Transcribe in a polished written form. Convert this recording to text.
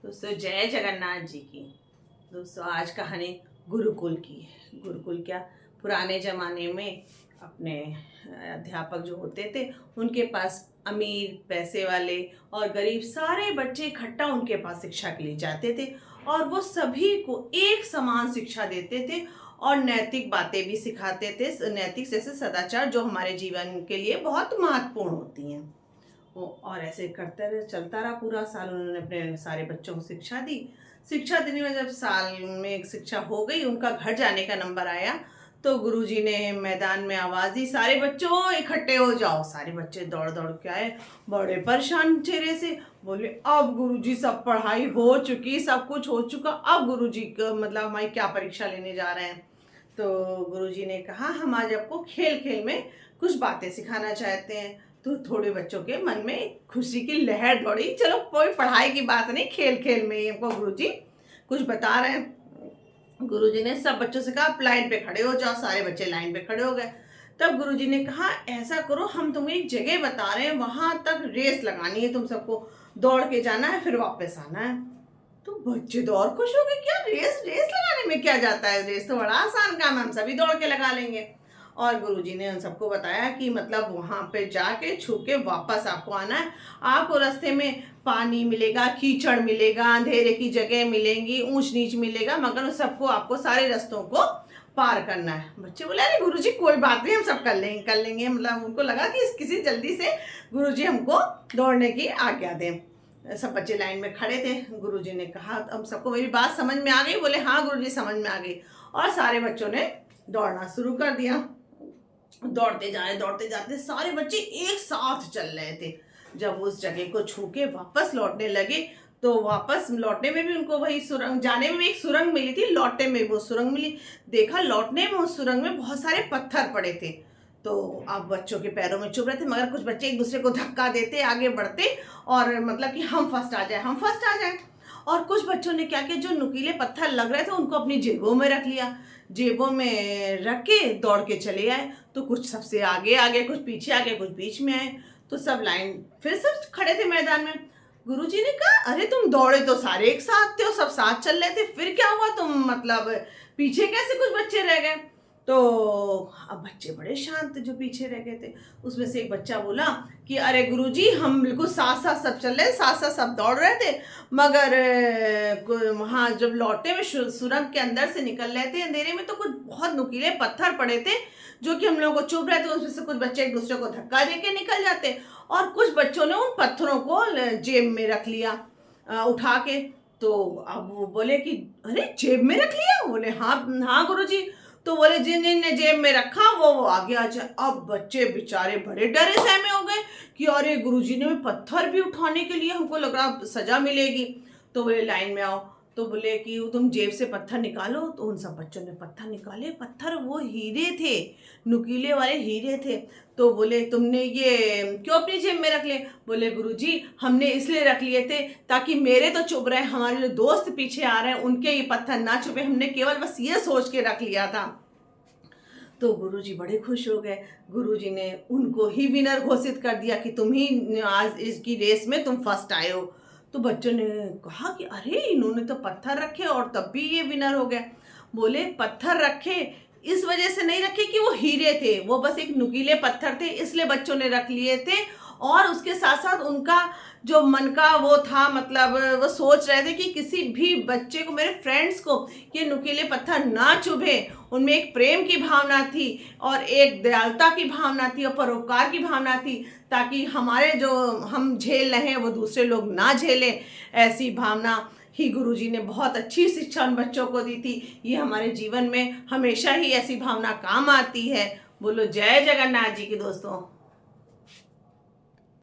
दोस्तों जय जगन्नाथ जी की। दोस्तों आज कहानी गुरुकुल की है। गुरुकुल क्या, पुराने ज़माने में अपने अध्यापक जो होते थे उनके पास अमीर, पैसे वाले और गरीब सारे बच्चे इकट्ठा उनके पास शिक्षा के लिए जाते थे और वो सभी को एक समान शिक्षा देते थे और नैतिक बातें भी सिखाते थे। नैतिक जैसे सदाचार जो हमारे जीवन के लिए बहुत महत्वपूर्ण होती हैं और ऐसे करते रहे, चलता रहा पूरा साल। उन्होंने अपने सारे बच्चों को शिक्षा दी। शिक्षा देने में जब साल में एक शिक्षा हो गई, उनका घर जाने का नंबर आया तो गुरुजी ने मैदान में आवाज़ दी, सारे बच्चों इकट्ठे हो जाओ। सारे बच्चे दौड़ दौड़ के आए, बड़े परेशान चेहरे से। बोले अब गुरुजी सब पढ़ाई हो चुकी, सब कुछ हो चुका, अब गुरुजी का मतलब हमारी क्या परीक्षा लेने जा रहे हैं। तो गुरुजी ने कहा हम आज आपको खेल खेल में कुछ बातें सिखाना चाहते हैं। तो थोड़े बच्चों के मन में खुशी की लहर दौड़ी, चलो कोई पढ़ाई की बात नहीं, खेल खेल में ही हमको गुरुजी कुछ बता रहे हैं। गुरुजी ने सब बच्चों से कहा आप लाइन पे खड़े हो जाओ। सारे बच्चे लाइन पे खड़े हो गए। तब गुरुजी ने कहा ऐसा करो, हम तुम्हें एक जगह बता रहे हैं, वहां तक रेस लगानी है, तुम सबको दौड़ के जाना है, फिर वापस आना है। तो बच्चे तो और खुश हो गए, क्या रेस रेस लगाने में क्या जाता है, रेस तो बड़ा आसान काम है, हम सभी दौड़ के लगा लेंगे। और गुरुजी ने उन सबको बताया कि मतलब वहाँ पे जाके छू के वापस आपको आना है। आपको रास्ते में पानी मिलेगा, कीचड़ मिलेगा, अंधेरे की जगह मिलेंगी, ऊंच नीच मिलेगा, मगर उन सबको आपको सारे रास्तों को पार करना है। बच्चे बोले अरे गुरुजी कोई बात नहीं, हम सब कर लेंगे। मतलब उनको लगा कि किसी जल्दी से गुरुजी हमको दौड़ने की आज्ञा दें। सब बच्चे लाइन में खड़े थे। गुरुजी ने कहा अब सबको मेरी बात समझ में आ गई? बोले हाँ गुरुजी समझ में आ गई। और सारे बच्चों ने दौड़ना शुरू कर दिया। दौड़ते जाते सारे बच्चे एक साथ चल रहे थे। जब उस जगह को छू के वापस लौटने लगे तो वापस लौटने में भी उनको वही सुरंग, जाने में भी एक सुरंग मिली थी, लौटने में वो सुरंग मिली। देखा लौटने में उस सुरंग में बहुत सारे पत्थर पड़े थे। तो अब बच्चों के पैरों में चुभ रहे थे, मगर कुछ बच्चे एक दूसरे को धक्का देते आगे बढ़ते और मतलब कि हम फर्स्ट आ जाए, हम फर्स्ट आ जाए। और कुछ बच्चों ने क्या किया, जो नुकीले पत्थर लग रहे थे उनको अपनी जेबों में रख लिया, जेबों में रख के दौड़ के चले आए। तो कुछ सबसे आगे आ गए, कुछ पीछे आ गए, कुछ बीच में आए। तो सब लाइन फिर सब खड़े थे मैदान में। गुरुजी ने कहा अरे तुम दौड़े तो सारे एक साथ थे और सब साथ चल रहे थे, फिर क्या हुआ, तुम मतलब पीछे कैसे कुछ बच्चे रह गए? तो अब बच्चे बड़े शांत जो पीछे रह गए थे। उसमें से एक बच्चा बोला कि अरे गुरुजी हम बिल्कुल साथ साथ सब चल रहे, साथ साथ सब दौड़ रहे थे, मगर वहाँ जब लौटे में सुरंग के अंदर से निकल रहे थे अंधेरे में तो कुछ बहुत नुकीले पत्थर पड़े थे जो कि हम लोगों को चुभ रहे थे। उसमें से कुछ बच्चे एक दूसरे को धक्का दे के निकल जाते और कुछ बच्चों ने उन पत्थरों को जेब में रख लिया उठा के। तो अब वो बोले कि अरे जेब में रख लिया? बोले हाँ हाँ गुरुजी। तो बोले जिन जिन ने जेब में रखा वो आगे आ जाए। अब बच्चे बेचारे बड़े डरे सहमे हो गए कि अरे गुरुजी ने पत्थर भी उठाने के लिए हमको लग रहा सजा मिलेगी। तो बोले लाइन में आओ। तो बोले कि तुम जेब से पत्थर निकालो। तो उन सब बच्चों ने पत्थर निकाले। पत्थर वो हीरे थे, नुकीले वाले हीरे थे। तो बोले तुमने ये क्यों अपनी जेब में रख लिए? बोले गुरुजी हमने इसलिए रख लिए थे ताकि मेरे तो चुभ रहे, हमारे जो दोस्त पीछे आ रहे हैं उनके ये पत्थर ना चुभे, हमने केवल बस ये सोच के रख लिया था। तो गुरुजी बड़े खुश हो गए। गुरुजी ने उनको ही विनर घोषित कर दिया कि तुम ही आज इसकी रेस में तुम फर्स्ट आए हो। तो बच्चों ने कहा कि अरे इन्होंने तो पत्थर रखे और तब भी ये विनर हो गए। बोले पत्थर रखे इस वजह से नहीं रखे कि वो हीरे थे, वो बस एक नुकीले पत्थर थे इसलिए बच्चों ने रख लिए थे। और उसके साथ साथ उनका जो मन का वो था, मतलब वो सोच रहे थे कि किसी भी बच्चे को, मेरे फ्रेंड्स को ये नुकीले पत्थर ना चुभे। उनमें एक प्रेम की भावना थी और एक दयालुता की भावना थी और परोपकार की भावना थी, ताकि हमारे जो हम झेल रहे हैं वो दूसरे लोग ना झेलें। ऐसी भावना ही गुरुजी ने बहुत अच्छी शिक्षा उन बच्चों को दी थी। ये हमारे जीवन में हमेशा ही ऐसी भावना काम आती है। बोलो जय जगन्नाथ जी की दोस्तों।